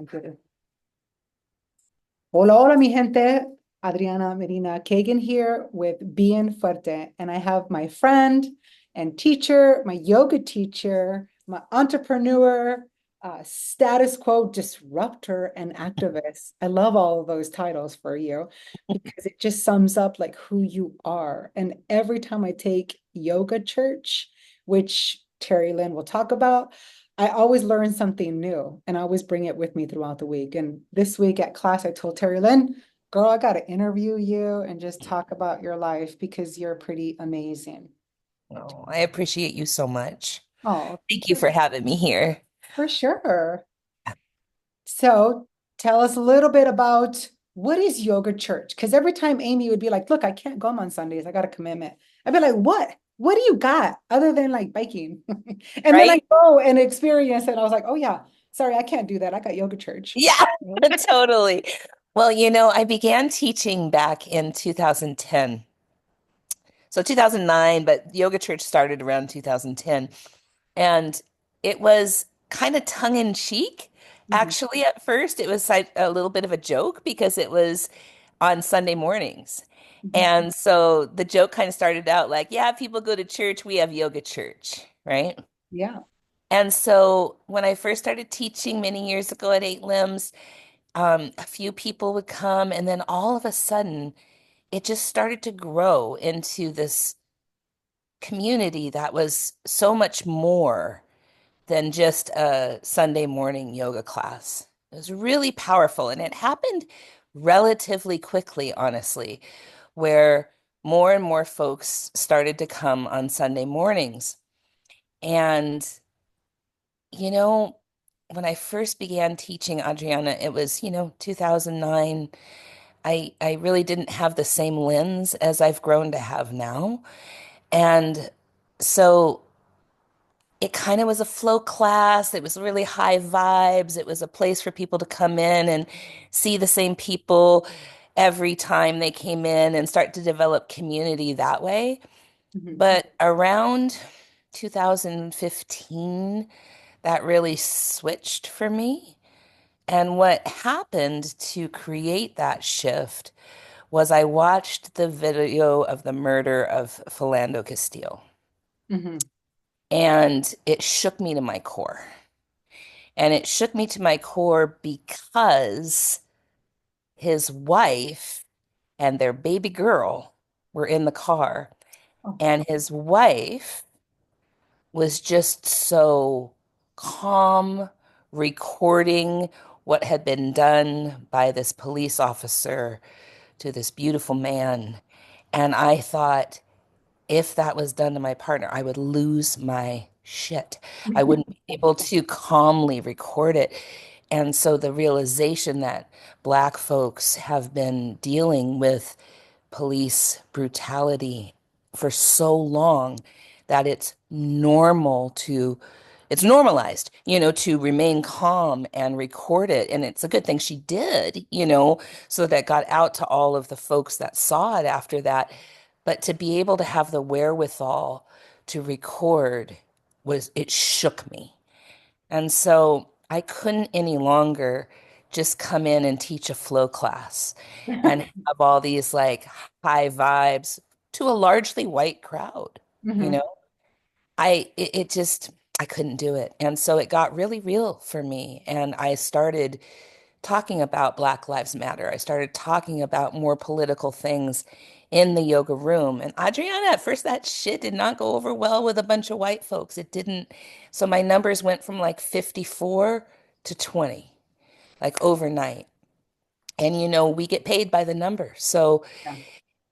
computer. Hola, hola, mi gente. Adriana Medina Kagan here with Bien Fuerte. And I have my friend and teacher, my yoga teacher, my entrepreneur, status quo disruptor, and activist. I love all of those titles for you because it just sums up like who you are. And every time I take yoga church, which Terylyn will talk about, I always learn something new and I always bring it with me throughout the week. And this week at class, I told Terilyn, girl, I got to interview you and just talk about your life because you're pretty amazing. Oh, I appreciate you so much. Oh, Thank you for having me here. for sure. So tell us a little bit about what is yoga church? Because every time Amy would be like, look, I can't go on Sundays. I got a commitment. I'd be like, what? What do you got other than like biking? And then I Right? go and experience it. I was like, oh yeah, sorry, I can't do that. I got yoga church. Yeah, totally. Well, I began teaching back in 2010. So 2009, but Yoga Church started around 2010. And it was kind of tongue in cheek. Mhm. Actually, at first, it was like a little bit of a joke because it was on Sunday mornings. Mhm. And so the joke kind of started out like, yeah, people go to church, we have yoga church, right? Yeah. And so when I first started teaching many years ago at Eight Limbs, a few people would come, and then all of a sudden, it just started to grow into this community that was so much more than just a Sunday morning yoga class. It was really powerful, and it happened relatively quickly, honestly, where more and more folks started to come on Sunday mornings. And You know, when I first began teaching Adriana, it was, 2009. I really didn't have the same lens as I've grown to have now. And so it kind of was a flow class. It was really high vibes. It was a place for people to come in and see the same people every time they came in and start to develop community that way. Mhm. But around 2015, that really switched for me. And what happened to create that shift was I watched the video of the murder of Philando Castile, Mhm. and it shook me to my core. And it shook me to my core because his wife and their baby girl were in the car, Oh. and his wife was just so calm, recording what had been done by this police officer to this beautiful man. And I thought, if that was done to my partner, I would lose my shit. I wouldn't be able to calmly record it. And so the realization that Black folks have been dealing with police brutality for so long that it's normalized, to remain calm and record it. And it's a good thing she did, so that got out to all of the folks that saw it after that. But to be able to have the wherewithal to record it shook me. And so I couldn't any longer just come in and teach a flow class and have all these like high vibes to a largely white crowd, you Mhm. know? It just, I couldn't do it. And so it got really real for me. And I started talking about Black Lives Matter. I started talking about more political things in the yoga room. And Adriana, at first, that shit did not go over well with a bunch of white folks. It didn't. So my numbers went from like 54 to 20, like overnight. And, we get paid by the number. So, Yeah.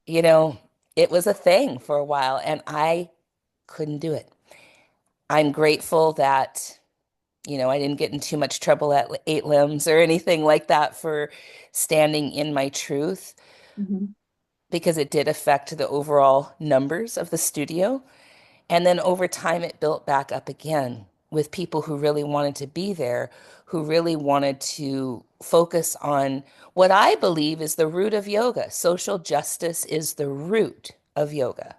you know, it was a thing for a while, and I couldn't do it. I'm grateful that I didn't get in too much trouble at Eight Limbs or anything like that for standing in my truth Mhm. because it did affect the overall numbers of the studio. And then over time, it built back up again with people who really wanted to be there, who really wanted to focus on what I believe is the root of yoga. Social justice is the root of yoga.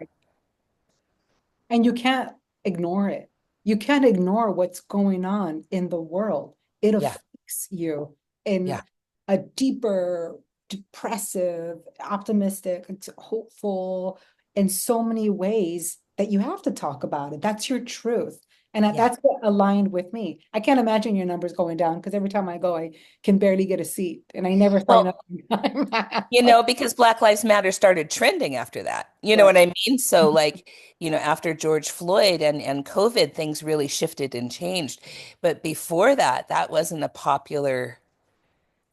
And you can't ignore it. You can't ignore what's going on in the world. It Yeah. takes you in Yeah. a deeper, depressive, optimistic, and hopeful in so many ways that you have to talk about it. That's your truth. And Yeah. that's what aligned with me. I can't imagine your numbers going down because every time I go, I can barely get a seat and I never sign up Well, on time. because Black Lives Matter started trending after that. You know Right. what I mean? So like, after George Floyd and COVID, things really shifted and changed. But before that, that wasn't a popular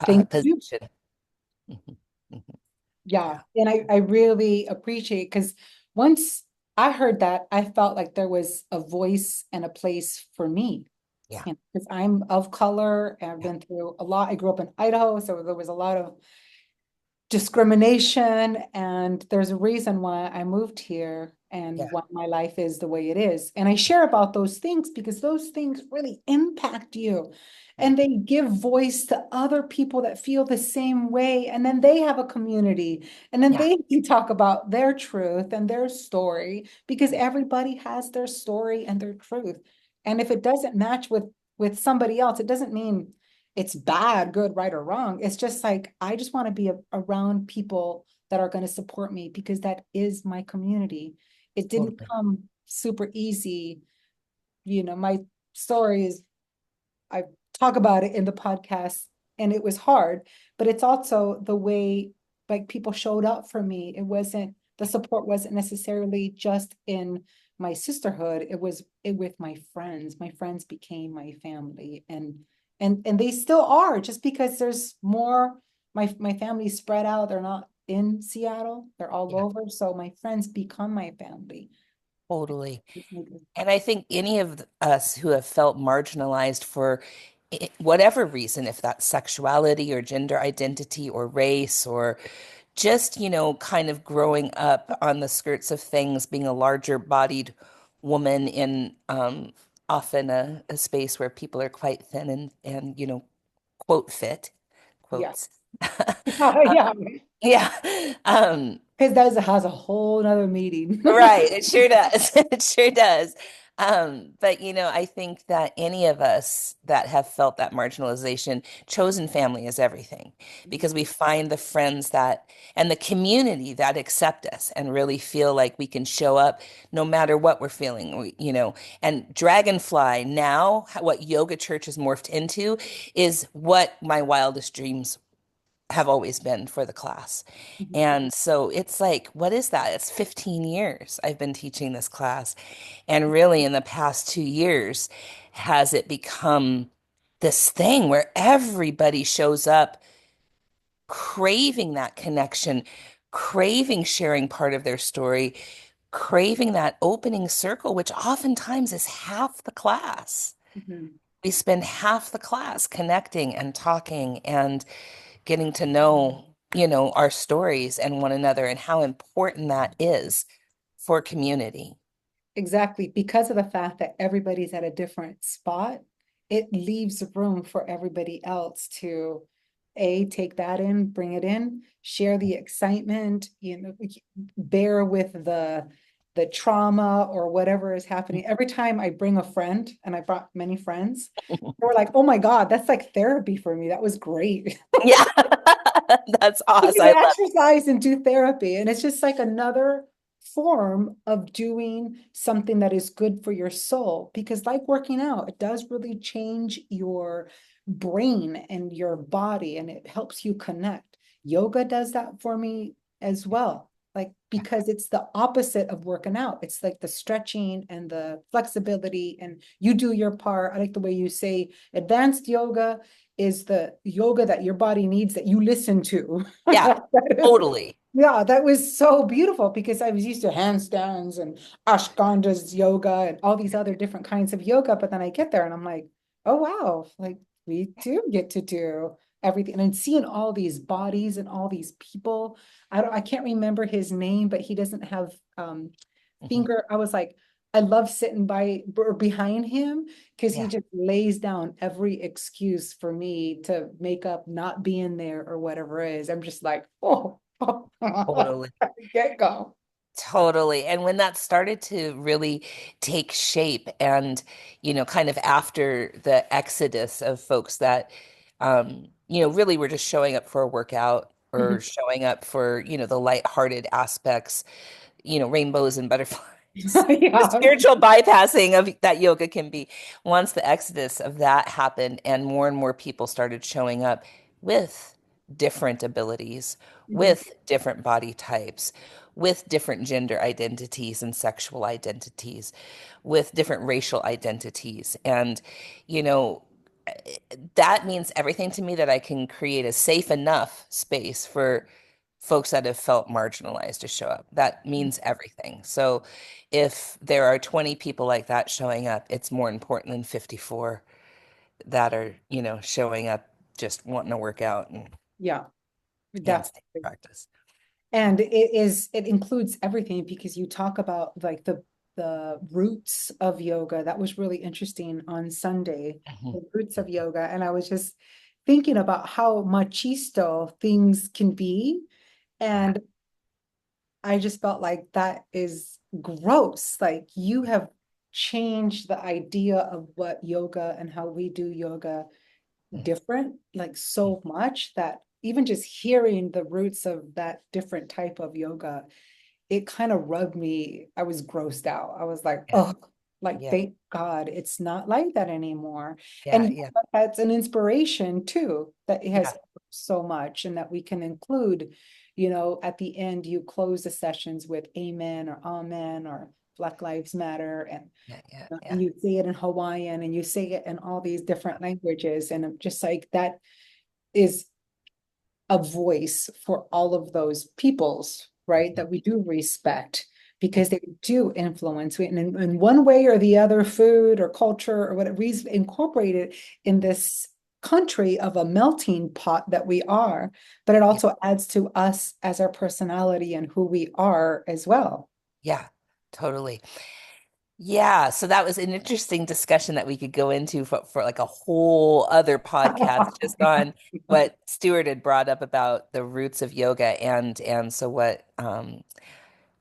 Thank you. position. Mhm. Mhm. Yeah. Yeah. And I really appreciate because once I heard that, I felt like there was a voice and a place for me. Yeah. Because I'm of color and I've Yeah. been through a lot. I grew up in Idaho, so there was a lot of discrimination, and there's a reason why I moved here and Yeah. why my life is the way it is. And I share about those things because those things really impact you Yeah. and they give voice to other people that feel the same way. And then they have a community and then Yeah. they can talk about their truth and their story because everybody has their story and their truth. And if it doesn't match with somebody else, it doesn't mean it's bad, good, right, or wrong. It's just like, I just want to be around people that are going to support me because that is my community. It didn't Totally. come super easy. My story is, I talk about it in the podcast and it was hard, but it's also the way like people showed up for me. The support wasn't necessarily just in my sisterhood. It was with my friends. My friends became my family and they still are just because there's more, my family's spread out. They're not in Seattle. They're all Yeah. over. So my friends become my family. Totally. And I think any of us who have felt marginalized for whatever reason, if that's sexuality or gender identity or race or just, kind of growing up on the skirts of things, being a larger bodied woman in often a space where people are quite thin and quote fit, Yeah. quotes. Yeah. Yeah. Because that has a whole nother meeting. Right, it sure does. It sure does. But I think that any of us that have felt that marginalization, chosen family is everything because we find the friends that and the community that accept us and really feel like we can show up no matter what we're feeling. And Dragonfly now, what yoga church has morphed into is what my wildest dreams have always been for the class. And so it's like, what is that? It's 15 years I've been teaching this class. And really, in the past 2 years, has it become this thing where everybody shows up craving that connection, craving sharing part of their story, craving that opening circle, which oftentimes is half the class. Mhm. We spend half the class connecting and talking and getting to know, our stories and one another and how important that is for community. Exactly. Because of the fact that everybody's at a different spot, it leaves room for everybody else to take that in, bring it in, share the excitement, bear with the trauma or whatever is happening. Every time I bring a friend, and I brought many friends, they were like, oh my God, that's like therapy for me. That was great. Yeah, that's You awesome. can I love exercise and do therapy. And it's just like another form of doing something that is good for your soul. Because, like working out, it does really change your brain and your body and it helps you connect. Yoga does that for me as well. Like, yeah, because it's the opposite of working out. It's like the stretching and the flexibility, and you do your part. I like the way you say advanced yoga is the yoga that your body needs that you listen to. yeah, That is, totally. yeah, that was so beautiful because I was used to handstands and Ashtanga's yoga and all these other different kinds of yoga. But then I get there and I'm like, oh, wow, like we do get to do everything. And seeing all these bodies and all these people, I can't remember his name, but he doesn't have Mhm. finger. I was like, I love sitting by or behind him because he Yeah, just lays down every excuse for me to make up not being there or whatever it is. I'm just like, oh, totally. get go. Totally. And when that started to really take shape and, kind of after the exodus of folks that really we're just showing up for a workout or Mhm. showing up for, the lighthearted aspects, rainbows and butterflies. The Yeah. spiritual bypassing of that yoga can be. Once the exodus of that happened and more people started showing up with different abilities, Mhm. with different body types, with different gender identities and sexual identities, with different racial identities. And, you know, that means everything to me, that I can create a safe enough space for folks that have felt marginalized to show up. That means everything. So if there are 20 people like that showing up, it's more important than 54 that are, showing up just wanting to work out Yeah, and stay in definitely. practice. And it includes everything because you talk about like the roots of yoga. That was really interesting on Sunday, Mhm. the roots of yoga. And I was just thinking about how machisto things can be. Yeah. And I just felt like that is gross. Like you have changed the idea of what yoga and how we do yoga different, like so much that even just hearing the roots of that different type of yoga, it kind of rubbed me. I was grossed out. I was like, Yeah. oh, like Yeah. thank God it's not like that anymore. Yeah. And Yeah. that's an inspiration too, that it has Yeah. so much and that we can include, at the end, you close the sessions with amen or amen or Black Lives Matter Yeah. Yeah. and Yeah. you say it in Hawaiian and you say it in all these different languages. And I'm just like, that is a voice for all of those peoples, right? Mhm. That we do respect Yeah. because they do influence. And in one way or the other, food or culture or whatever, we incorporate it in this country of a melting pot that we are, but it Yeah. also adds to us as our personality and who we are as well. Yeah. Totally. Yeah, so that was an interesting discussion that we could go into for like a whole other podcast just on what Stuart had brought up about the roots of yoga, and so what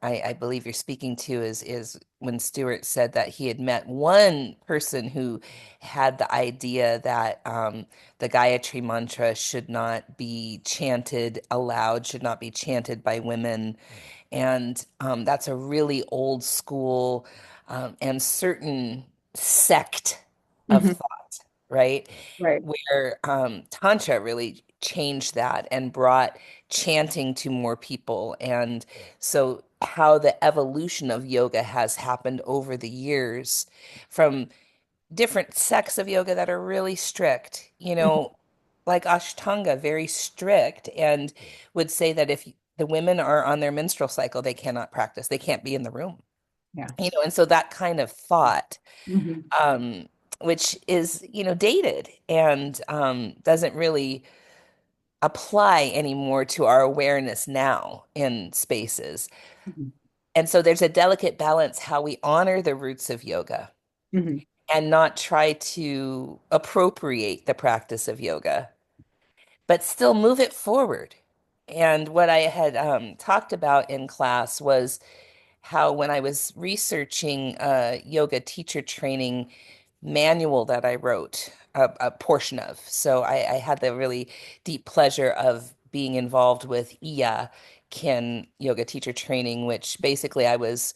I believe you're speaking to is when Stuart said that he had met one person who had the idea that the Gayatri mantra should not be chanted aloud, should not be chanted by women, and that's a really old school and certain sect of Mhm. thought, right? Right. Where Tantra really changed that and brought chanting to more people. And so, how the evolution of yoga has happened over the years from different sects of yoga that are really strict, Mhm. like Ashtanga, very strict, and would say that if the women are on their menstrual cycle, they cannot practice, they can't be in the room, Yeah. and so that kind of thought, Mhm. um, which is, dated and doesn't really apply anymore to our awareness now in spaces. Mhm. And so there's a delicate balance how we honor the roots of yoga Mhm. and not try to appropriate the practice of yoga, but still move it forward. And what I had talked about in class was how when I was researching a yoga teacher training manual that I wrote a portion of. So I had the really deep pleasure of being involved with Iya Kin yoga teacher training, which basically I was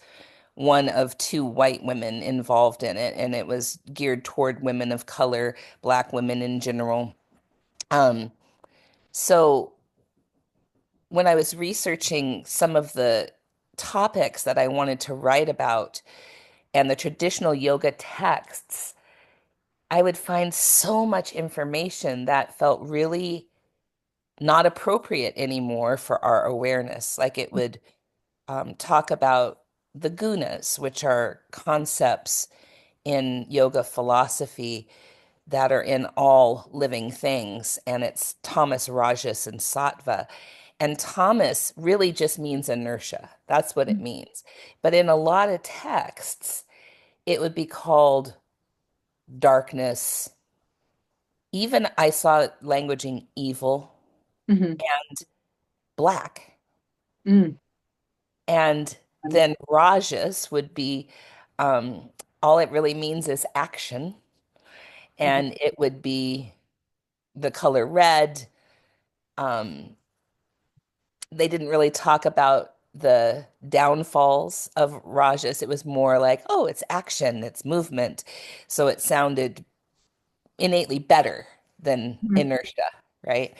one of two white women involved in it, and it was geared toward women of color, Black women in general. Um, so when I was researching some of the topics that I wanted to write about and the traditional yoga texts, I would find so much information that felt really not appropriate anymore for our awareness. Like it would talk about the gunas, which are concepts in yoga philosophy that are in all living things. And it's Tamas, Rajas, and Sattva. And Tamas really just means inertia. That's what it means. But in a lot of texts, it would be called darkness. Even I saw languaging evil Mhm. and black. Mhm. And then Rajas would be um, all it really means is action. Mhm. And it would be the color red. Um, they didn't really talk about the downfalls of Rajas. It was more like, oh, it's action, it's movement. So it sounded innately better than Mhm. inertia, right?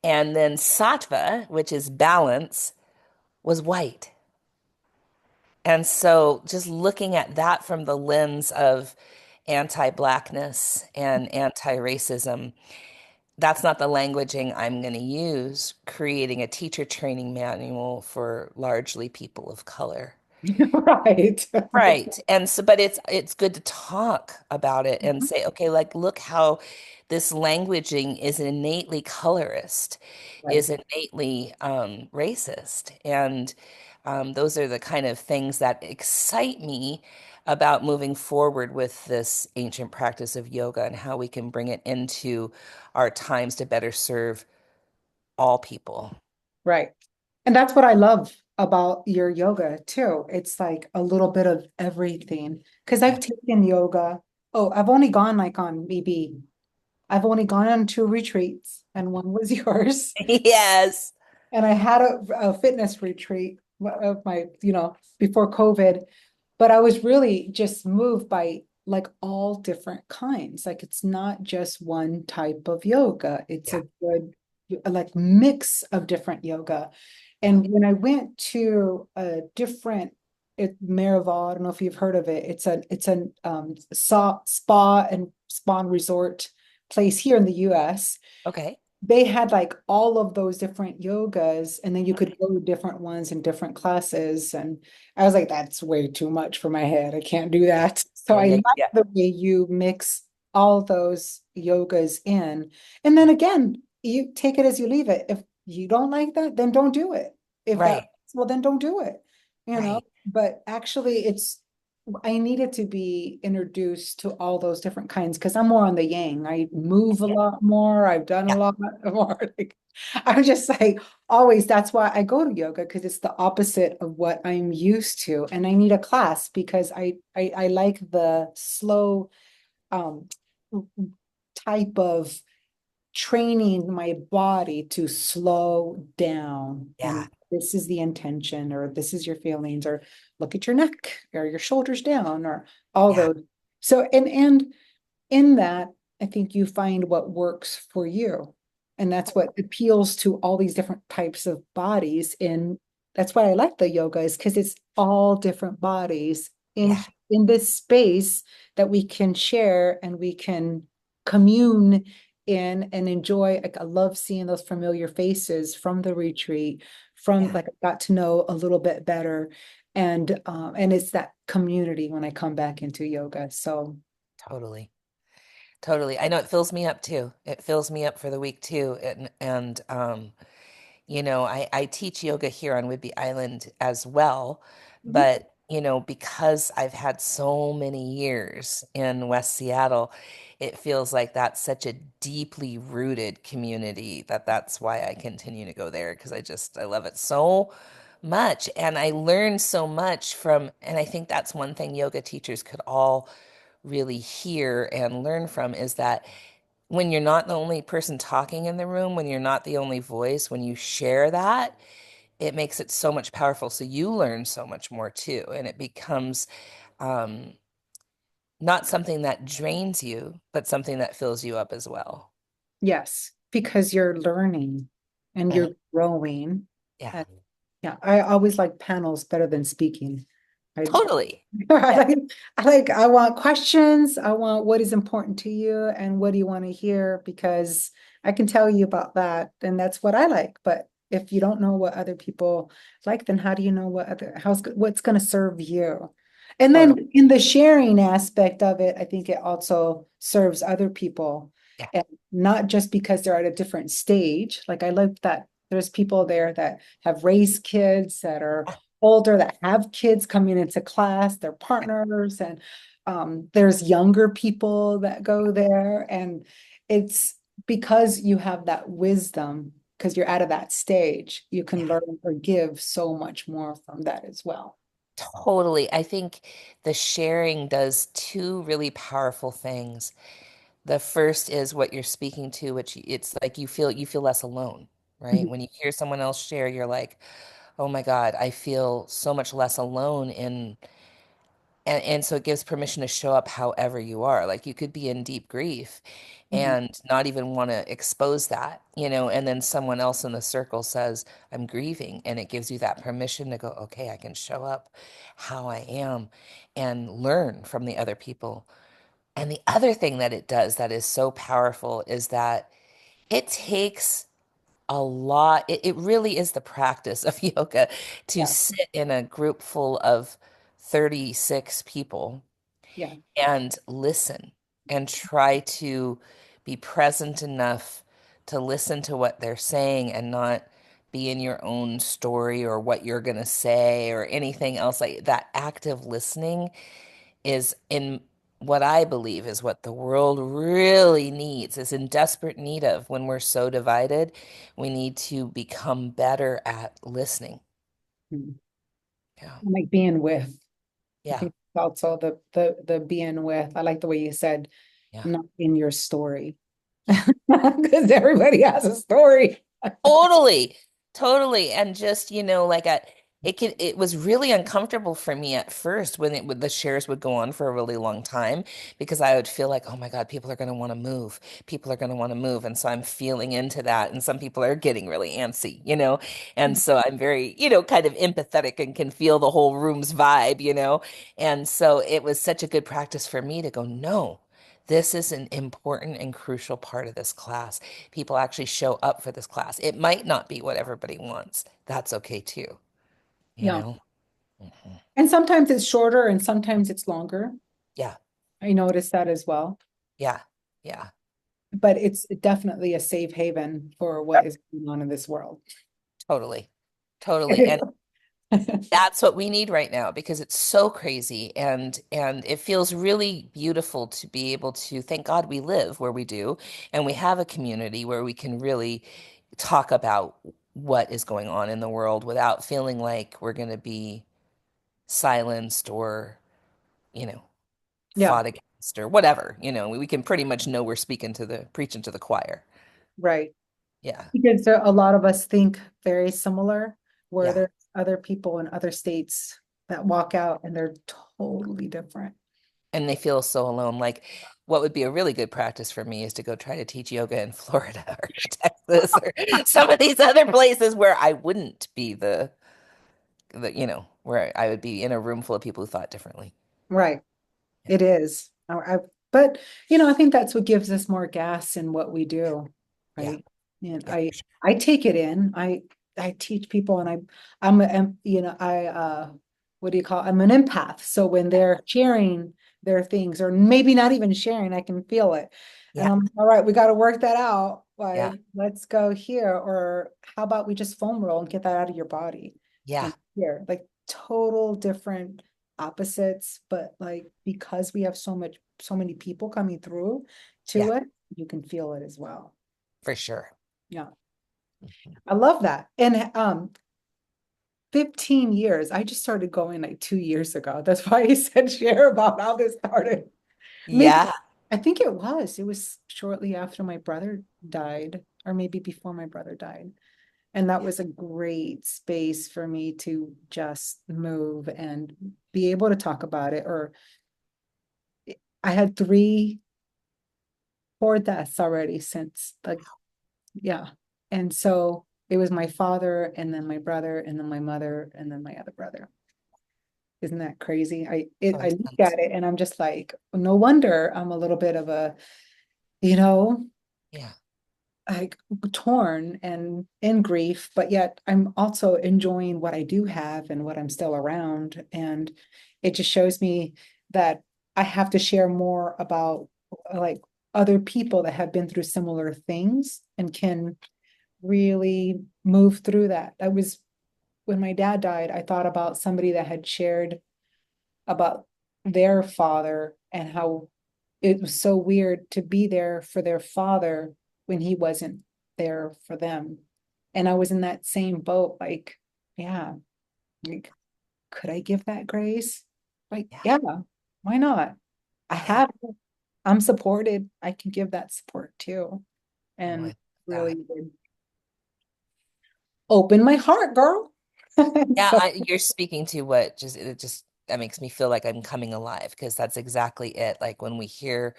And then Sattva, which is balance, was white. And so just looking at that from the lens of anti-blackness and anti-racism, that's not the languaging I'm going to use, creating a teacher training manual for largely people of color. Right. Right. And so, but it's good to talk about it and Mhm. say, okay, like look how this languaging is innately colorist, Right. is innately racist. And those are the kind of things that excite me about moving forward with this ancient practice of yoga and how we can bring it into our times to better serve all people. Right. And that's what I love about your yoga too. It's like a little bit of everything. Because Yeah. I've taken yoga. Oh, I've only gone like on maybe, I've only gone on two retreats, and one was yours. Yes. And I had a fitness retreat of my, before COVID, but I was really just moved by like all different kinds. Like it's not just one type of yoga. It's Yeah. a good like mix of different yoga. Yeah. And when I went to a different Miraval, I don't know if you've heard of it. It's a spa and spa resort place here in the US. Okay. They had like all of those different yogas, and then you could go to different ones in different classes. And I was like, that's way too much for my head. I can't do Yeah. that. So Yeah. I Yeah. like Yeah. the way you mix all those yogas in. And then again, you take it as you leave it. If you don't like that, then don't do it. If that, Right. well, then don't do it, you know? Right. But actually, I needed to be introduced to all those different kinds because I'm more on the yang. I move a Yeah. lot more. I've done a Yeah. lot more. Like, I'm just like always, that's why I go to yoga because it's the opposite of what I'm used to. And I need a class because I like the slow um type of training my body to slow down. Yeah. And this is the intention, or this is your feelings, or look at your neck, or your shoulders down, or all Yeah. those. So, and in that, I think you find what works for you. And that's what appeals to all these different types of bodies. And that's why I like the yoga, is because it's all different bodies Yeah. in this space that we can share and we can commune in and enjoy. Like I love seeing those familiar faces from the retreat, from Yeah. like I got to know a little bit better. And it's that community when I come back into yoga. So Totally. Totally. I know it fills me up too. It fills me up for the week too. And I teach yoga here on Whidbey Island as well, mhm. but because I've had so many years in West Seattle, it feels like that's such a deeply rooted community that that's why I continue to go there because I love it so much and I learn so much from, and I think that's one thing yoga teachers could all really hear and learn from is that when you're not the only person talking in the room, when you're not the only voice, when you share that, it makes it so much powerful. So you learn so much more too. And it becomes um, not something that drains you, but something that fills you up as well. Yes, because you're learning and Mhm. you're growing. Yeah, And yeah, I always like panels better than speaking. I totally. I Yeah, like, I want questions. I want what is important to you and what do you want to hear? Because I can tell you about that, and that's what I like. But if you don't know what other people like, then how do you know what's going to serve you? And totally. then in the sharing aspect of it, I think it also serves other people, Yeah, and not just because they're at a different stage. Like I love that there's people there that have raised kids that are yeah, older that have kids coming into class, their partners, and there's younger people that go there. And it's because you have that wisdom, because you're out of that stage, you can yeah, learn or give so much more from that as well. totally. I think the sharing does two really powerful things. The first is what you're speaking to, which it's like you feel less alone, right? Mhm. When you hear someone else share, you're like, "Oh my God, I feel so much less alone in." And so it gives permission to show up however you are. Like you could be in deep grief Mhm. and not even want to expose that, and then someone else in the circle says, I'm grieving. And it gives you that permission to go, okay, I can show up how I am and learn from the other people. And the other thing that it does that is so powerful is that it takes a lot. It really is the practice of yoga to Yeah, sit in a group full of 36 people yeah, and listen and try to be present enough to listen to what they're saying and not be in your own story or what you're going to say or anything else. Like that active listening is in what I believe is what the world really needs, is in desperate need of when we're so divided. We need to become better at listening. Mhm. Yeah. Like being with. I Yeah. think also the being with. I like the way you said, Yeah. not in your story, Yeah. because everybody has a story. Totally, totally. And just, it was really uncomfortable for me at first when the shares would go on for a really long time because I would feel like, oh my God, people are going to want to move. People are going to want to move. And so I'm feeling into that. And some people are getting really antsy. And so I'm very, kind of empathetic and can feel the whole room's vibe. And so it was such a good practice for me to go, no. This is an important and crucial part of this class. People actually show up for this class. It might not be what everybody wants. That's okay too, you Yeah. know? Mhm. And sometimes it's shorter and sometimes it's longer. Yeah, I noticed that as well. yeah, yeah, But it's definitely a safe haven for what is going on in this world. totally. Totally. And that's what we need right now because it's so crazy and it feels really beautiful to be able to thank God we live where we do and we have a community where we can really talk about what is going on in the world without feeling like we're going to be silenced or, you know, Yeah, fought against or whatever. We can pretty much know we're preaching to the choir. right. Yeah. Because a lot of us think very similar, where Yeah. there's other people in other states that walk out and they're totally different. And they feel so alone. Like what would be a really good practice for me is to go try to teach yoga in Florida or Texas or some of these other places where I wouldn't be where I would be in a room full of people who thought differently. Right. Yeah. It is. But I think that's what gives us more gas in what we do, Yeah. right? And Yeah. For sure. I take it in. I teach people, and what do you call? I'm an empath. So when Yeah. they're sharing their things, or maybe not even sharing, I can feel it, and Yeah. I'm all right. We got to work that out. Yeah. Like, let's go here, or how about we just foam roll and get that out of your body Yeah. and here, like total different opposites, but like because we have so many people coming through to Yeah. it, you can feel it as well. For sure. Yeah, Mhm. I love that. And 15 years, I just started going like 2 years ago. That's why he said share about how this started. Maybe Yeah. I think it was shortly after my brother died, or maybe before my brother died. And that was a great space for me to just move and be able to talk about it. Or I had four deaths already since yeah. And so it was my father and then my brother and then my mother and then my other brother. Isn't that crazy? So I look intense. at it and I'm just like, no wonder I'm a little bit of a, you know, Yeah. like torn and in grief, but yet I'm also enjoying what I do have and what I'm still around. And it just shows me that I have to share more about like other people that have been through similar things and can really move through that. That was when my dad died, I thought about somebody that had shared about their father and how it was so weird to be there for their father when he wasn't there for them. And I was in that same boat, like, yeah, like, could I give that grace? Like, Yeah. yeah, why not? I Yeah. have it. I'm supported. I can give that support too. Oh, I And love really that. did open my heart, girl. Yeah, So, you're speaking to what just that makes me feel like I'm coming alive because that's exactly it. Like when we hear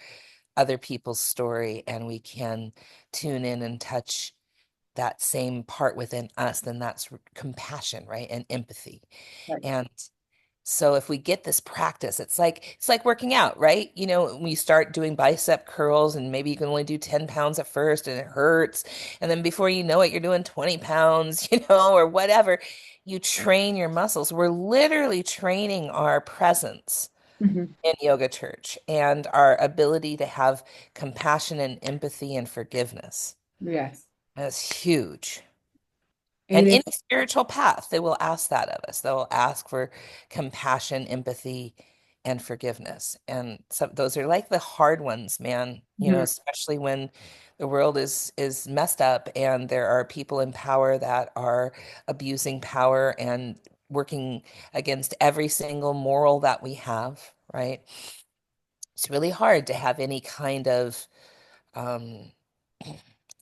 other people's story and we can tune in and touch that same part within us, then that's compassion, right? And empathy. right. And so if we get this practice, it's like working out, right? When you start doing bicep curls and maybe you can only do 10 pounds at first and it hurts. And then before you know it, you're doing 20 pounds, or whatever. You train your muscles. We're literally training our presence Mhm. in yoga church and our ability to have compassion and empathy and forgiveness. Yes, That's huge. it And is. any spiritual path, they will ask that of us. They will ask for compassion, empathy, and forgiveness. And so those are like the hard ones, man, Mhm. especially when the world is messed up and there are people in power that are abusing power and working against every single moral that we have, right? It's really hard to have any kind of um,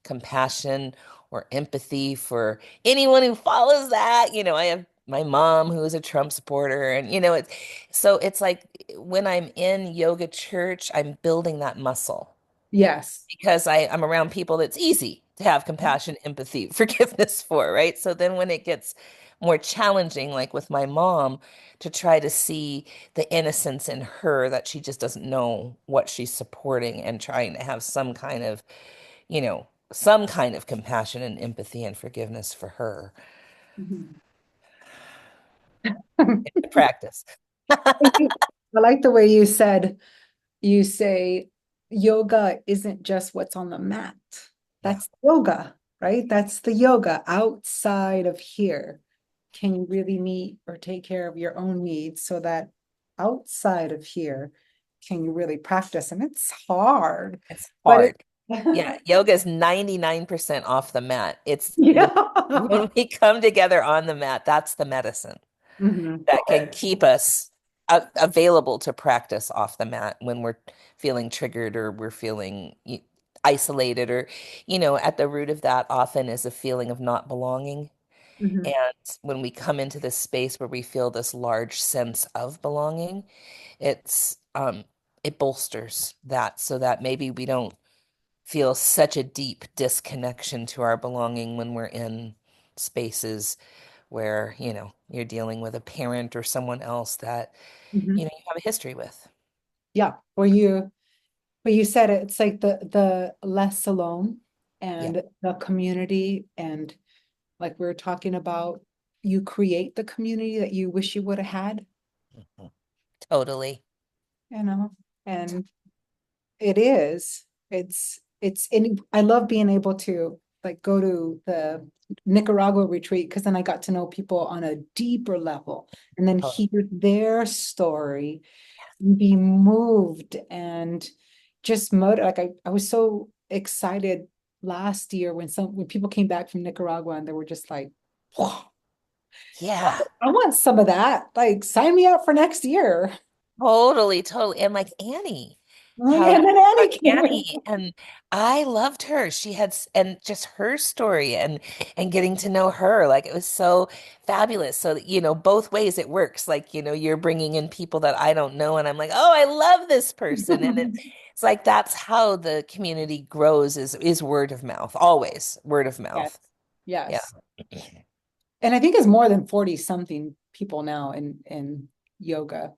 compassion or empathy for anyone who follows that. I have my mom who is a Trump supporter, and it's like when I'm in yoga church, I'm building that muscle Yes. because I'm around people that's easy to have compassion, empathy, forgiveness for, right? So then when it gets more challenging, like with my mom, to try to see the innocence in her that she just doesn't know what she's supporting and trying to have some kind of compassion and empathy and forgiveness for her. Mhm. Practice. I like the way you say yoga isn't just what's on the mat. Yeah, That's yoga, right? That's the yoga outside of here. Can you really meet or take care of your own needs so that outside of here, can you really practice? And it's hard, it's but it, hard. Yeah, yoga is 99% off the mat. It's when yeah. when we come together on the mat, that's the medicine Mhm. that can keep us available to practice off the mat when we're feeling triggered or we're feeling isolated or at the root of that often is a feeling of not belonging. Mhm. And when we come into this space where we feel this large sense of belonging, it bolsters that so that maybe we don't feel such a deep disconnection to our belonging when we're in spaces where, you're dealing with a parent or someone else that, Mhm. you have a history with. Yeah, where you said it, it's like the less alone Yeah. and the community and like we were talking about, you create the community that you wish you would have had, Mhm. Totally. you know, and it is, and I love being able to like go to the Nicaragua retreat because then I got to know people on a deeper level and then Totally. hear their story, be moved and just like I was so excited last year when people came back from Nicaragua and they were just like, "Whoa, Yeah. I want some of that. Like, sign me up for next year." Totally, totally. And like Annie, And how you then brought Annie came in. Annie, and I loved her. And just her story and getting to know her, like it was so fabulous. So that, both ways it works. Like, you're bringing in people that I don't know, and I'm like, oh, I love this person, and it's like that's how the community grows is word of mouth, always word of Yes, mouth. Yeah. yes. And I think it's more than 40 something people now in yoga, right?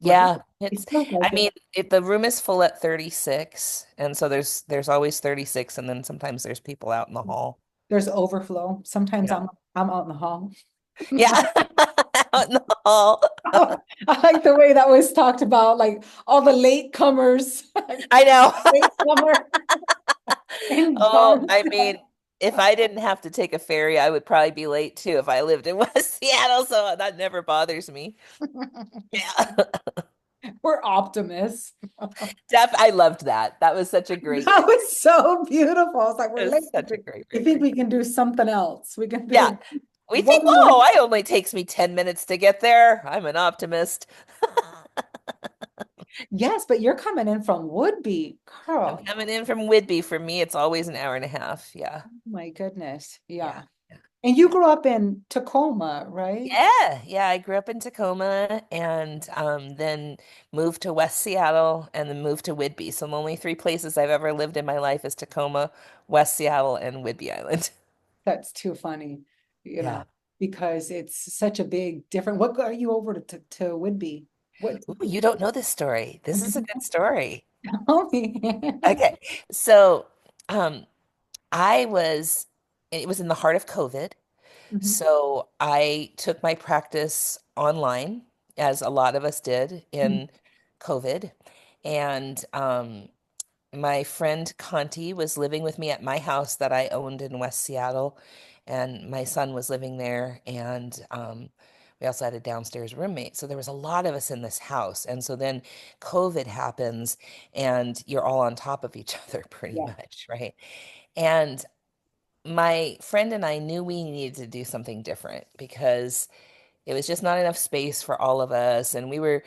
Yeah, It it's feels I like it. mean, the room is full at 36, and so there's always 36, and then sometimes there's people out in the hall. There's overflow. Sometimes Yeah. I'm out in the hall. Yeah. Out in the hall. I like the way that was talked about, like all the late comers, I know. late summer in Oh, John. I mean, if I didn't have to take a ferry, I would probably be late too if I lived in West Seattle, so that never bothers me. Yeah. We're optimists. I loved that. That was such a great, That was so beautiful. It's like it we're late. was such a great We think picture. we can do something else. We can Yeah. do We think, one more. oh, it only takes me 10 minutes to get there. I'm an optimist. Yes, but you're coming in from Woodby, I'm girl. coming in from Whitby. For me, it's always an hour and a half. Yeah. My goodness. Yeah. Yeah. And you grew up in Tacoma, right? Yeah, yeah. I grew up in Tacoma and then moved to West Seattle and then moved to Whidbey. So the only three places I've ever lived in my life is Tacoma, West Seattle, and Whidbey Island. That's too funny, you Yeah. know, because it's such a big different. What got you over to Woodby? What? Ooh, you don't know this story. This is a good story. Tell me. Okay. So um I was it was in the heart of COVID. Mhm, So I took my practice online, as a lot of us did mhm, in COVID. And my friend Conti was living with me at my house that I owned in West Seattle, and my son was living there. And we also had a downstairs roommate. So there was a lot of us in this house. And so then COVID happens, and you're all on top of each other pretty yeah. much, right? And my friend and I knew we needed to do something different because it was just not enough space for all of us. And we were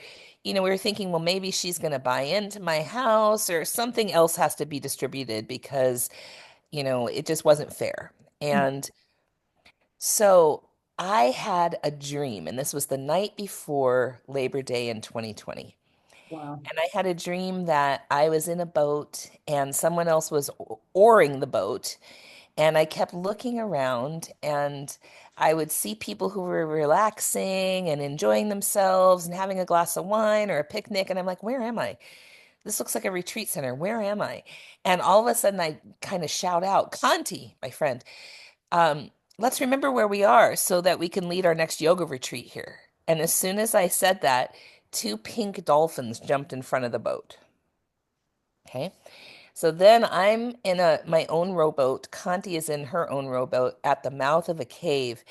thinking, well, maybe she's going to buy into my house or something else has to be distributed because, it just wasn't fair. Mhm. And so I had a dream, and this was the night before Labor Day in 2020. Wow. And I had a dream that I was in a boat and someone else was oaring the boat. And I kept looking around and I would see people who were relaxing and enjoying themselves and having a glass of wine or a picnic. And I'm like, where am I? This looks like a retreat center. Where am I? And all of a sudden I kind of shout out, Conti, my friend, um, let's remember where we are so that we can lead our next yoga retreat here. And as soon as I said that, two pink dolphins jumped in front of the boat. Okay. So then I'm in my own rowboat. Conti is in her own rowboat at the mouth of a cave,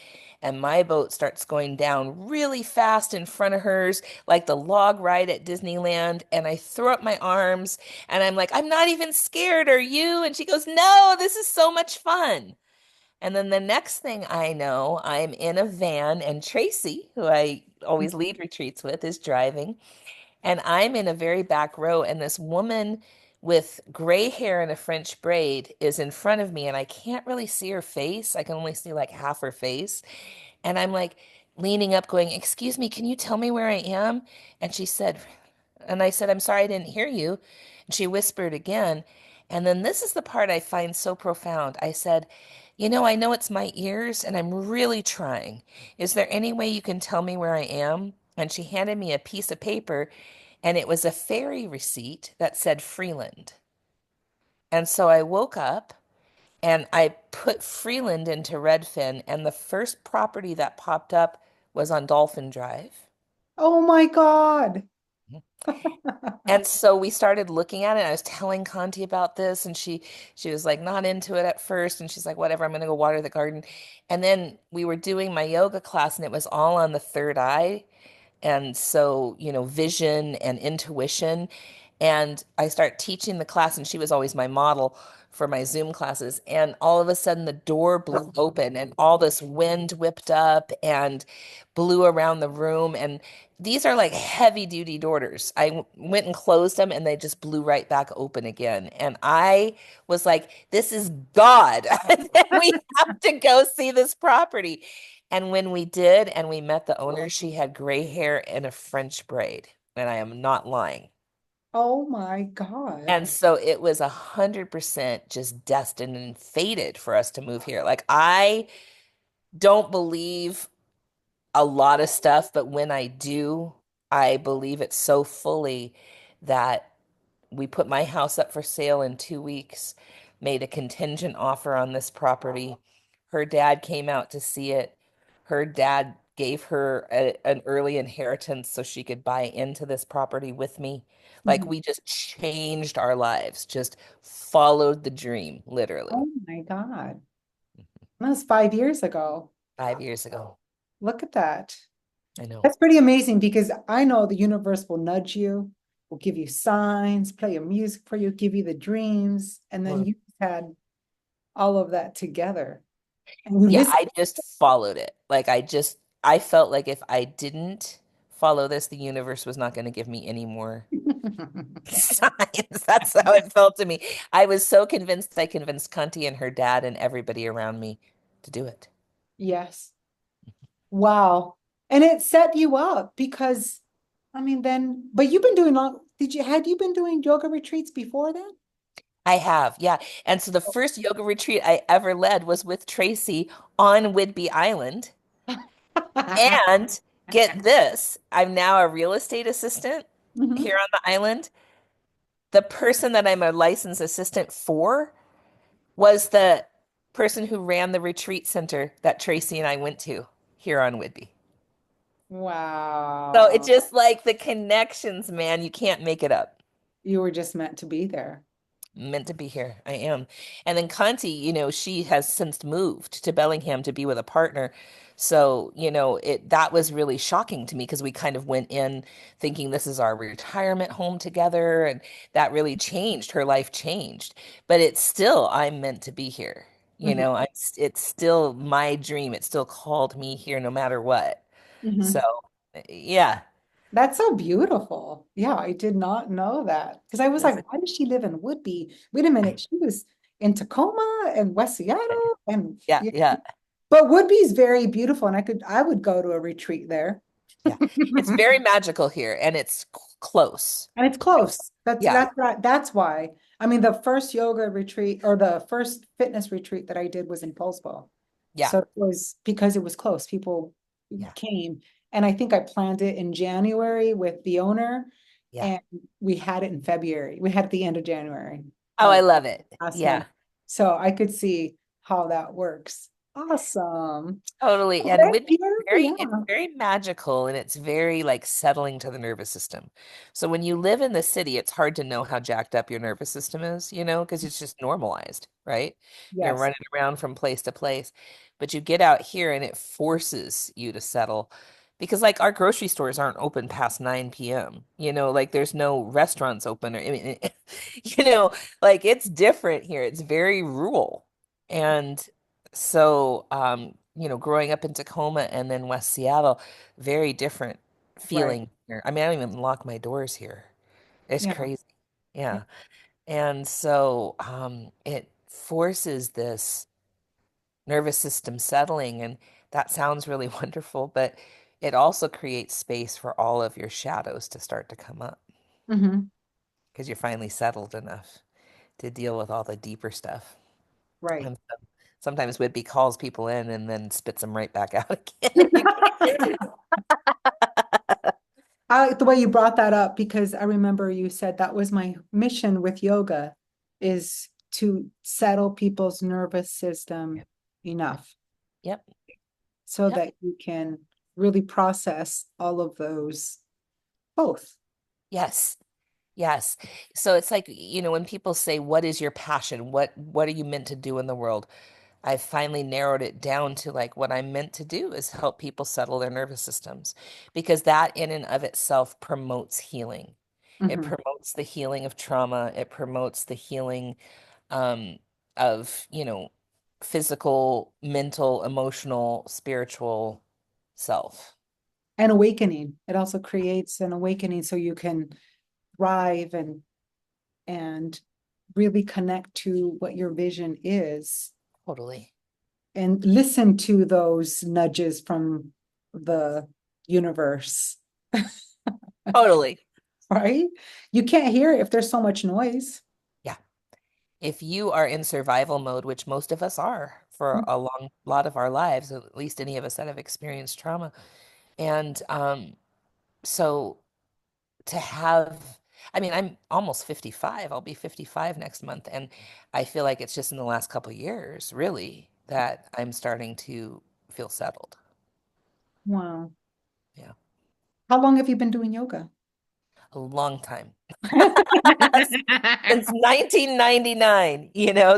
and my boat starts going down really fast in front of hers, like the log ride at Disneyland. And I throw up my arms, and I'm like, "I'm not even scared, are you?" And she goes, "No, this is so much fun." And then the next thing I know, I'm in a van, and Tracy, who I always lead retreats with, is driving. And I'm in a very back row, and this woman with gray hair and a French braid is in front of me, and I can't really see her face. I can only see like half her face. And I'm like leaning up, going, "Excuse me, can you tell me where I am?" And she said, and I said, "I'm sorry, I didn't hear you." And she whispered again. And then this is the part I find so profound. I said, I know it's my ears, and I'm really trying. Is there any way you can tell me where I am?" And she handed me a piece of paper, and it was a ferry receipt that said Freeland. And so I woke up and I put Freeland into Redfin, and the first property that popped up was on Dolphin Drive. Oh my God. And so we started looking at it. I was telling Conti about this, and she was like not into it at first, and she's like, "Whatever, I'm gonna go water the garden." And then we were doing my yoga class, and it was all on the third eye. And so, vision and intuition. And I start teaching the class, and she was always my model for my Zoom classes. And all of a sudden, the door blew open, and all this wind whipped up and blew around the room. And these are like heavy duty doors. Went and closed them, and they just blew right back open again. And I was like, this is God. We have to go see this property. And when we did, and we met the owner, she had gray hair and a French braid. And I am not lying. Oh my God. And so it was 100% just destined and fated for us to move here. Like, I don't believe a lot of stuff, but when I do, I believe it so fully that we put my house up for sale in 2 weeks, made a contingent offer on this property. Her dad came out to see it. Her dad gave her an early inheritance so she could buy into this property with me. Like, Mhm. we just changed our lives, just followed the dream, Oh literally, my God. That was 5 years ago. 5 years ago. Look at that. I know. That's pretty amazing because I know the universe will nudge you, will give you signs, play your music for you, give you the dreams, and then Mm. you had all of that together. And you Yeah, listen. I just followed it. Like, I felt like if I didn't follow this, the universe was not going to give me any more signs. That's how it felt to me. I was so convinced I convinced Conti and her dad and everybody around me to do it. Yes. Wow. And it set you up because, I mean, then, but you've been doing long, had you been doing yoga retreats before then? I have, yeah. And so the first yoga retreat I ever led was with Tracy on Whidbey Island. And get this, I'm now a real estate assistant Mhm. here on the island. The person that I'm a licensed assistant for was the person who ran the retreat center that Tracy and I went to here on Whidbey. So it's Wow. just like the connections, man. You can't make it up. You were just meant to be there. Meant to be here. I am. And then Conti, she has since moved to Bellingham to be with a partner. So, that was really shocking to me because we kind of went in thinking this is our retirement home together, and that really changed. Her life changed. But it's still, I'm meant to be here. Mhm. It's still my dream. It still called me here no matter what. So, Mhm. yeah. That's so beautiful. Yeah, I did not know that. Because I was That's like, a- why does she live in Woodby? Wait a minute, she was in Tacoma and West Seattle and Yeah, yeah. yeah. But Woodby is very beautiful and I would go to a retreat there. Yeah. It's very magical here and it's close. And it's close. Yeah. That's why. I mean, the first yoga retreat or the first fitness retreat that I did was in Poulsbo. Yeah. So it was because it was close. People Yeah. came. And I think I planned it in January with the owner, Yeah. and we had it in February. We had it at the end of January Oh, I of love it. last Yeah. month. So I could see how that works. Awesome. Totally. And Okay, Whitney, Peter, it's yeah. very magical and it's very like settling to the nervous system. So when you live in the city, it's hard to know how jacked up your nervous system is, because it's just normalized, right? You're Yes. running around from place to place. But you get out here and it forces you to settle because like our grocery stores aren't open past 9 p.m. Like there's no restaurants open or I mean, you know, like it's different here. It's very rural. And so, growing up in Tacoma and then West Seattle, very different Right. feeling here. I mean, I don't even lock my doors here. It's Yeah. crazy. Yeah. And so, it forces this nervous system settling, and that sounds really wonderful, but it also creates space for all of your shadows to start to come up Hmm. because you're finally settled enough to deal with all the deeper stuff. Right. And sometimes Whitby calls people in and then spits them right back out again. The way you brought that up, because I remember you said that was my mission with yoga is to settle people's nervous system Yep. enough Yep. so Yep. that you can really process all of those both. Yes. Yes. So it's like, when people say, what is your passion? What are you meant to do in the world? I've finally narrowed it down to like what I'm meant to do is help people settle their nervous systems because that in and of itself promotes healing. It Mhm. promotes the healing of trauma. It promotes the healing um, of, physical, mental, emotional, spiritual self. And awakening. It also creates an awakening so you can thrive and really connect to what your vision is Totally. and listen to those nudges from the universe, Totally. right? You can't hear it if there's so much noise. Yeah. If you are in survival mode, which most of us are for a long lot of our lives, at least any of us that have experienced trauma. And so to have, I mean, I'm almost 55. I'll be 55 next month. And I feel like it's just in the last couple of years, really, that I'm starting to feel settled. Wow. Yeah. How long have you been doing yoga? A long time. Since 1999,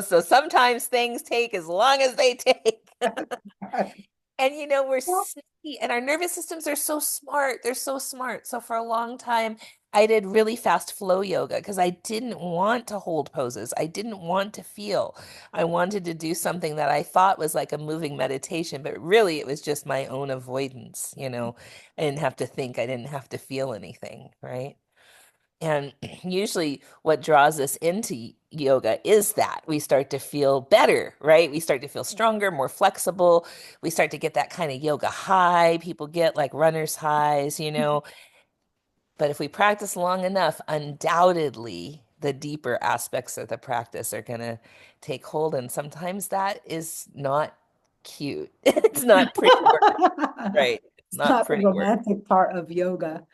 so sometimes things take as long as they take. And we're Well, sneaky and our nervous systems are so smart. They're so smart. So for a long time, I did really fast flow yoga because I didn't want to hold poses. I didn't want to feel. I wanted to do something that I thought was like a moving meditation, but really it was just my own avoidance. I didn't have to think, I didn't have to feel anything, right? And usually, what draws us into yoga is that we start to feel better, right? We start to feel stronger, more flexible. We start to get that kind of yoga high. People get like runner's highs. But if we practice long enough, undoubtedly, the deeper aspects of the practice are going to take hold. And sometimes that is not cute. It's not pretty work, right? It's it's not not the pretty work. romantic part of yoga.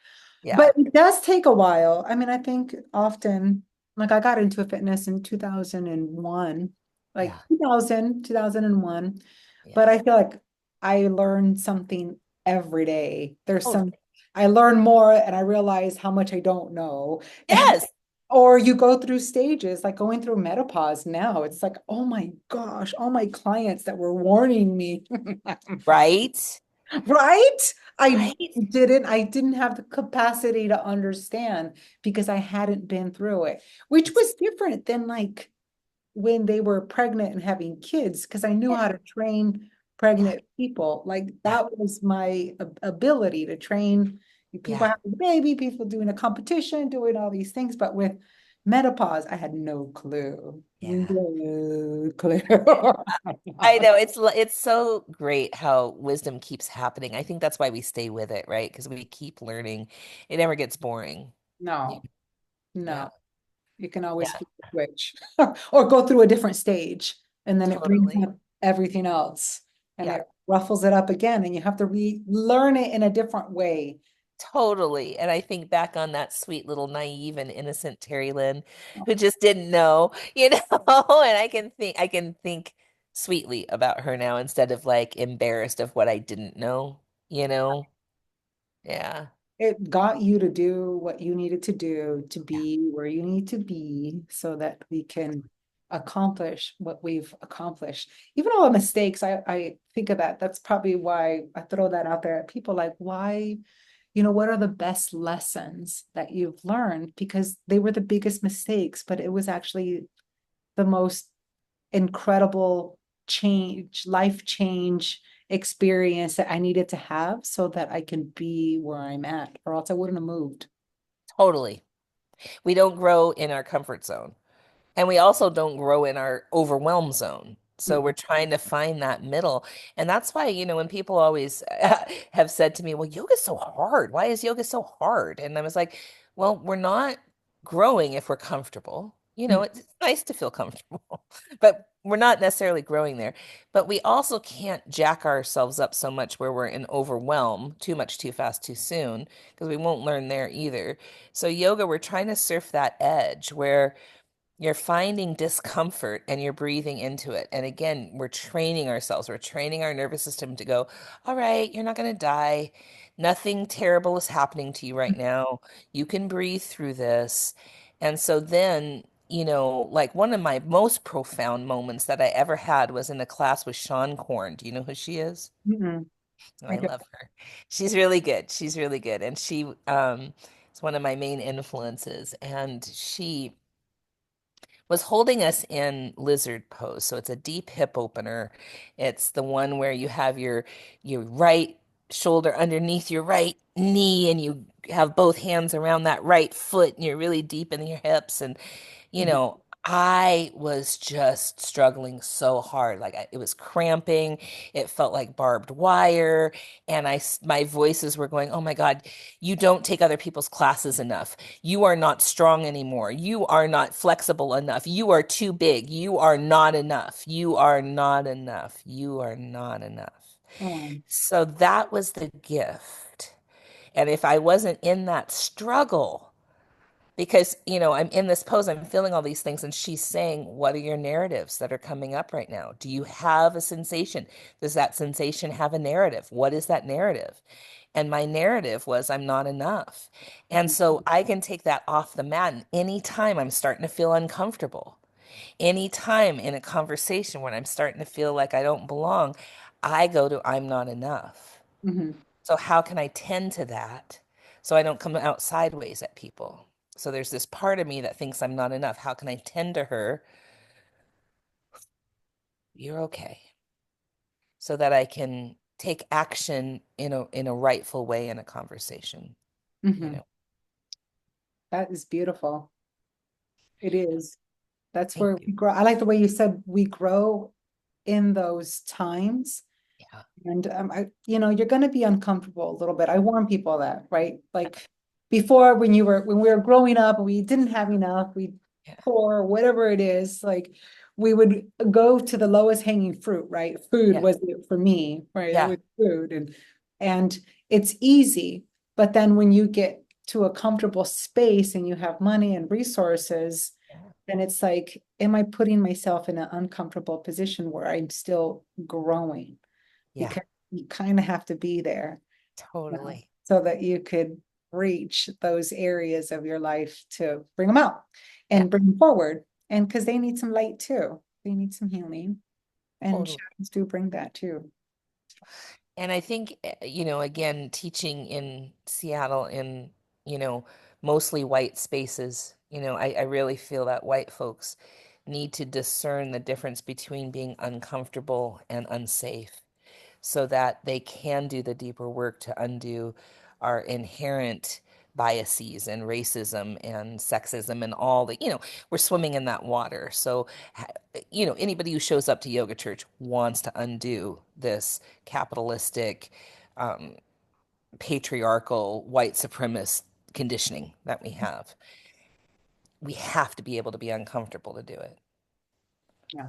Yeah. But it does take a while. I mean, I think often, like I got into fitness in 2001, like Yeah. 2001. But I Yes. feel like I learned something every day. Totally. I learn more and I realize how much I don't know. Yes. Or you go through stages, like going through menopause now. It's like, oh my gosh, all my clients that were warning me. Right. Right? Right. I didn't have the capacity to understand because I hadn't been through it, which It's was different than like when they were pregnant and having kids, because I knew yeah, how to train yeah, pregnant people. Like yeah, that was my ability to train people yeah, having a baby, people doing a competition, doing all these things. But with menopause, I had no clue. yeah. No clue. I know it's so great how wisdom keeps happening. I think that's why we stay with it, right? Because we keep learning. It never gets boring. You- No, Yeah, no. You can always yeah, flip the switch or go through a different stage and then it brings totally. up everything else and Yeah, it ruffles it up again and you have to relearn it in a different way. totally. And I think back on that sweet little naive and innocent Terry Lynn who just didn't know. And I can think sweetly about her now instead of like embarrassed of what I didn't know. Yeah. It got you to do what you needed to do to Yeah. be where you need to be so that we can accomplish what we've accomplished. Even all the mistakes, I think of that. That's probably why I throw that out there at people like, why, what are the best lessons that you've learned? Because they were the biggest mistakes, but it was actually the most incredible life change experience that I needed to have so that I can be where I'm at, or else I wouldn't have moved. Totally. We don't grow in our comfort zone. And we also don't grow in our overwhelm zone. So we're Mm, trying to find that middle. And that's why, when people always have said to me, well, yoga's so hard. Why is yoga so hard? And I was like, well, we're not growing if we're comfortable. mm, It's nice to feel comfortable, but we're not necessarily growing there. But we also can't jack ourselves up so much where we're in overwhelm too much, too fast, too soon, because we won't learn there either. So yoga, we're trying to surf that edge where you're finding discomfort and you're breathing into it. And again, we're training ourselves. We're training our nervous system to go, all right, you're not going to die. Nothing terrible is happening to you right now. You can breathe through this. And so then, like one of my most profound moments that I ever had was in a class with Sean Corn. Do you know who she is? mm. Oh, I I do. love her. She's really good. She's really good. And she is one of my main influences. And she was holding us in lizard pose. So it's a deep hip opener. It's the one where you have your right shoulder underneath your right knee and you have both hands around that right foot and you're really deep in your hips and Mhm. I was just struggling so hard. Like it was cramping. It felt like barbed wire. And my voices were going, oh my God, you don't take other people's classes enough. You are not strong anymore. You are not flexible enough. You are too big. You are not enough. You are not enough. You are not enough. Oh, So that was the gift. And if I wasn't in that struggle, because I'm in this pose, I'm feeling all these things, and she's saying, what are your narratives that are coming up right now? Do you have a sensation? Does that sensation have a narrative? What is that narrative? And my narrative was, I'm not enough. And mm, so I can take that off the mat, and anytime I'm starting to feel uncomfortable, Anytime in a conversation when I'm starting to feel like I don't belong, I go to I'm not enough. Mhm. So how can I tend to that so I don't come out sideways at people? So there's this part of me that thinks I'm not enough. How can I tend to her? You're okay. So that I can take action in a rightful way in a conversation, you Mhm. know. That is beautiful. It is. That's Thank where you. we grow. I like the way you said we grow in those times. Yeah. And you're going to be uncomfortable a little bit. I warn people that, right? Like before, when we were growing up and we didn't have enough, we Yeah. poor, whatever it is, like we would go to the lowest hanging fruit, right? Food Yeah. was it for me, right? It Yeah. was food, and it's easy. But then when you get to a comfortable space and you have money and resources, Yeah. then it's like, am I putting myself in an uncomfortable position where I'm still growing? Yeah. Because you kind of have to be there, Totally. so that you could reach those areas of your life to bring them out Yeah. and bring them forward. And because they need some light too, they need some healing, and Totally. shadows do bring that too. And I think, again, teaching in Seattle in, you know, mostly white spaces, I really feel that white folks need to discern the difference between being uncomfortable and unsafe so that they can do the deeper work to undo our inherent biases and racism and sexism and all the, we're swimming in that water. So, anybody who shows up to yoga church wants to undo this capitalistic, um, patriarchal, white supremacist conditioning that we have. We have to be able to be uncomfortable to do it. Yeah,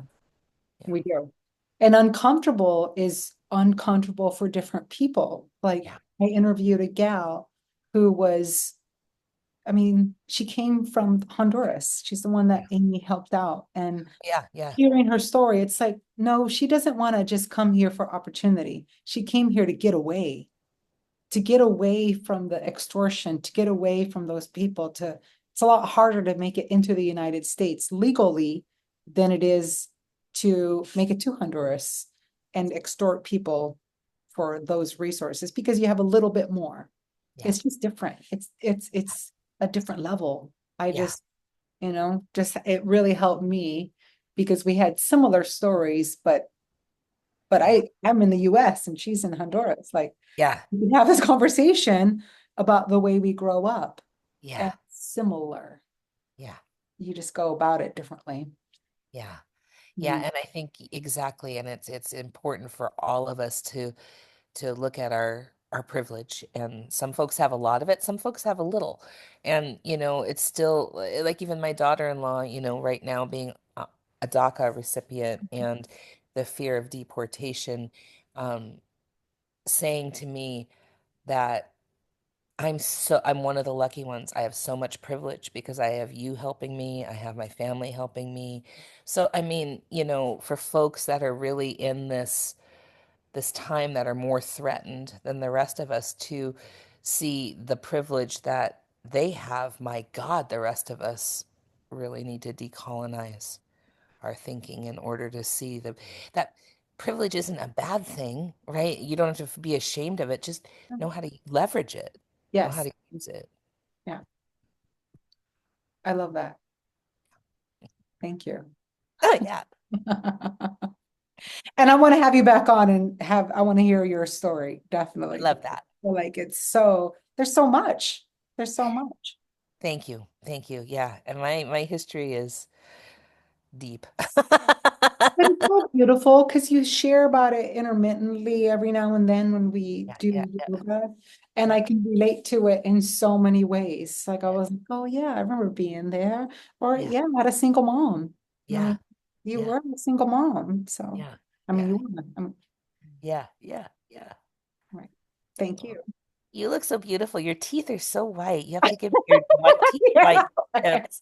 Yeah. we do. And uncomfortable is uncomfortable for different people. Like Yeah. I interviewed a gal who was, I mean, she came from Honduras. She's the one that Amy helped out. And Yeah. Yeah. hearing her story, it's like, no, she doesn't want to just come here for opportunity. She came here to get away from the extortion, to get away from those people. It's a lot harder to make it into the United States legally than it is to make it to Honduras and extort people for those resources because you have a little bit more. Yeah. It's just different. It's a different level. I Yeah. just, just it really helped me because we had similar stories, but Yeah. I'm in the US and she's in Honduras. Like Yeah. we can have this conversation about the way we grow up, and Yeah. it's similar. Yeah. You just go about it differently. Yeah. Yeah, Mhm. and I think exactly, and it's important for all of us to look at our privilege. And some folks have a lot of it, some folks have a little. And it's still like even my daughter-in-law, right now being a DACA recipient and the fear of deportation, um, saying to me that I'm one of the lucky ones. I have so much privilege because I have you helping me. I have my family helping me. So, I mean, for folks that are really in this time that are more threatened than the rest of us to see the privilege that they have, my God, the rest of us really need to decolonize our thinking in order to see that privilege isn't a bad thing, right? You don't have to be ashamed of it. Just know how to leverage it, know how Yes. to use it. Yeah. I love that. Thank you. Oh, yeah. And I want to have you back on I want to hear your story, Would definitely. love that. Like there's so much. There's so much. Thank you. Thank you. Yeah. And my history is deep. But it's so beautiful because you share about it intermittently every now and then when we Yeah, yeah, do yeah, yoga. And yeah, I can relate to it in so many ways. Like I yeah, was like, oh yeah, I remember being there. Or yeah, yeah, I had a single mom. I yeah, mean, you yeah, were a single mom. So yeah, I mean yeah, you were. yeah, yeah, yeah. Right. Thank Well, you. you look so beautiful. Your teeth are so white. You have to give me your white teeth Yeah. white tips.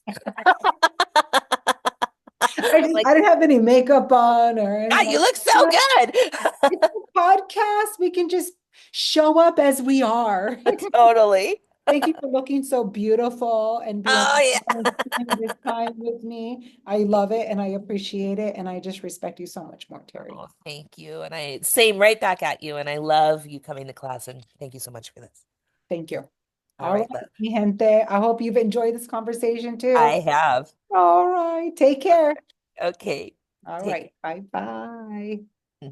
Like, I didn't have any makeup on or anything God, like you look so that. good. It's a podcast. We can just show up as we are. Totally. Thank you for looking so beautiful and being Oh yeah. and spending this time with me. I love it and I appreciate it. And I just respect you so much more, Terry. Oh, thank you. And I same right back at you. And I love you coming to class and thank you so much for this. Thank you. All All right, right, love. mi gente. I hope you've enjoyed this conversation too. I have. All right. Take care. Okay. All Take right. Bye bye. care.